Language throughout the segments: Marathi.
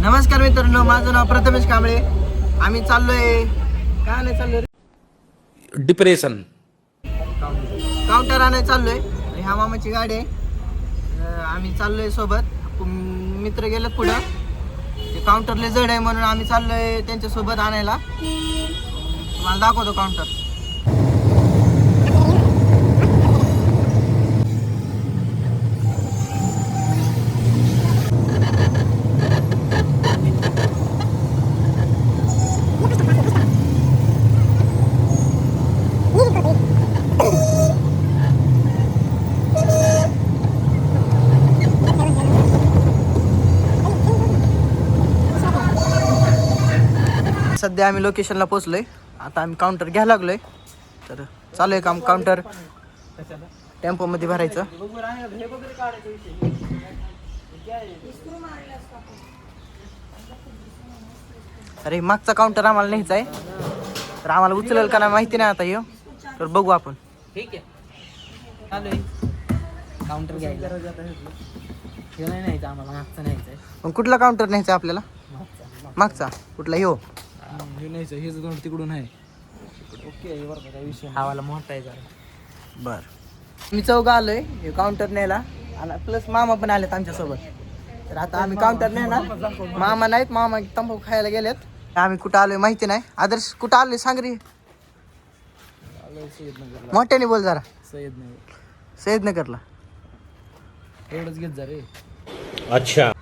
नमस्कार मित्रांनो, माझं नाव प्रथमेश कांबळे. आम्ही चाललोय काय नाही चाललोय डिप्रेशन काउंटर आणायला चाललोय. ह्या मामाची गाडी आहे. आम्ही चाललोय सोबत. मित्र गेलेत पुढं. ते काउंटरला जड आहे म्हणून आम्ही चाललोय त्यांच्या सोबत आणायला. तुम्हाला दाखवतो काउंटर. सध्या आम्ही लोकेशनला पोहोचलोय. आता आम्ही काउंटर घ्यायला लागलोय. तर चालू आहे काम. काउंटर टेम्पोमध्ये भरायचं. अरे मागचा काउंटर आम्हाला न्यायचा आहे. तर आम्हाला उचलेल का नाही माहिती नाही आता हे. तर बघू आपण. ठीक आहे, चालू आहे काउंटर घ्यायला. हे नाही न्यायचं आम्हाला, मागचं न्यायचं आहे. मग कुठला काउंटर न्यायचा आपल्याला? मागचा कुठला? ह्यो हे न्यायचं, हे जर तिकडून आहे. ओके, बरं का, काय विषय हवाला मोठा आहे जरा. बर, मी चौघ आलोय हे काउंटर न्यायला. प्लस मामा पण आलेत आमच्यासोबत. तर आता आम्ही काउंटर नेणार. मामा नाहीत, मामा तंबाखू खायला गेलेत. आम्ही कुठं आलोय माहिती नाही. आदर्श कुठं आलोय सांग रे. मोठ्याने बोल जरा. सय्यदनगरला. एवढंच घेत जा रे. अच्छा.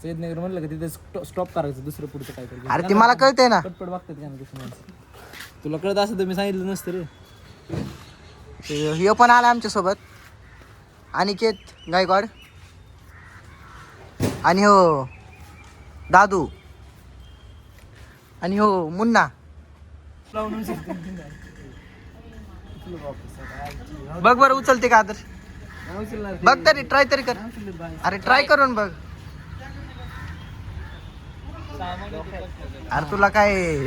सय्यदनगर म्हणलं का तिथे स्टॉप करायचं, दुसरं पुढचं काय करायचं. अरे ते मला कळतंय ना. पटपट बघतात का नाही कसं माणसं. तुला कळत असं तर मी सांगितलं नसतं रे. ह्यो पण आला आमच्यासोबत. अनिकेत गायकवाड आणि हो दादू आणि हो मुन्ना. बघ बरं उचलते का आदर्श? बघ तरी, ट्राय तरी कर. अरे ट्राय करून बघ. अरे तुला काय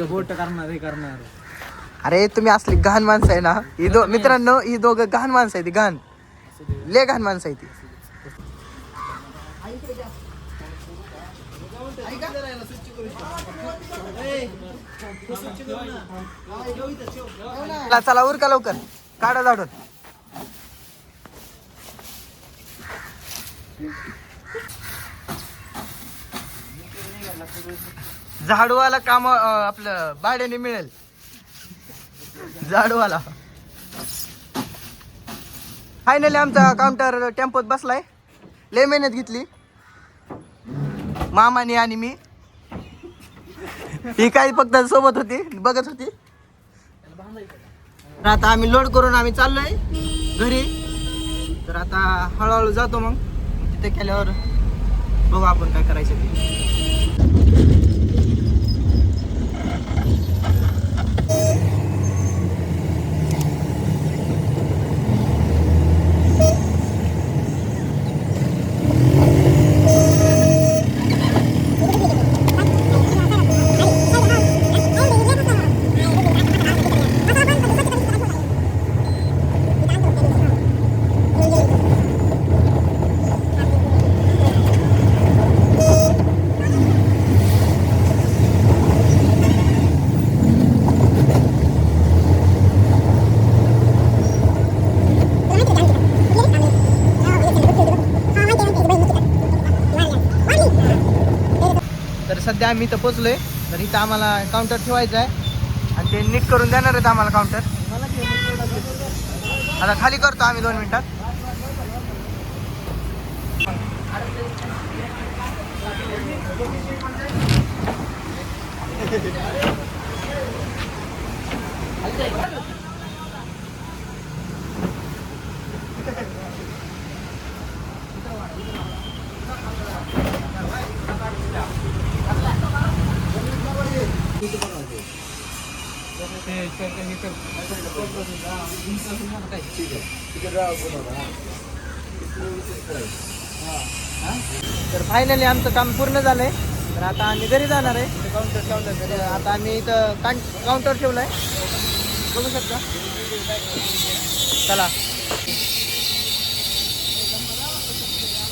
गोट करणार हे करणार. अरे तुम्ही असली घाण माणसं आहे ना. ही मित्रांनो, ही दोघं घाण माणसं आहे. ती घाण, लय घाण माणसं आहे ती. चला उरका लवकर, काढा झाडून. झाडूवाला काम आपलं भाड्याने मिळेल. झाडूवाला. फायनली आमचा काउंटर टेम्पोत बसलाय. लय मेहनत घेतली मामाने आणि मी. ही काही फक्त सोबत होती, बघत होती. आता आम्ही लोड करून आम्ही चाललोय घरी. तर आता हळूहळू जातो. मग तिथे केल्यावर बघू आपण काय करायचं ते. तर सध्या आम्ही इथं पोचलोय. तर इथं आम्हाला काउंटर ठेवायचं आहे आणि ते नीट करून देणार आहेत आम्हाला काउंटर. आता खाली करतो आम्ही 2 मिनिटात. तर फायनली आमचं काम पूर्ण झालंय. तर आता आम्ही घरी जाणार आहे. काउंटर आता आम्ही इथं काउंटर ठेवलाय, बघू शकता. चला.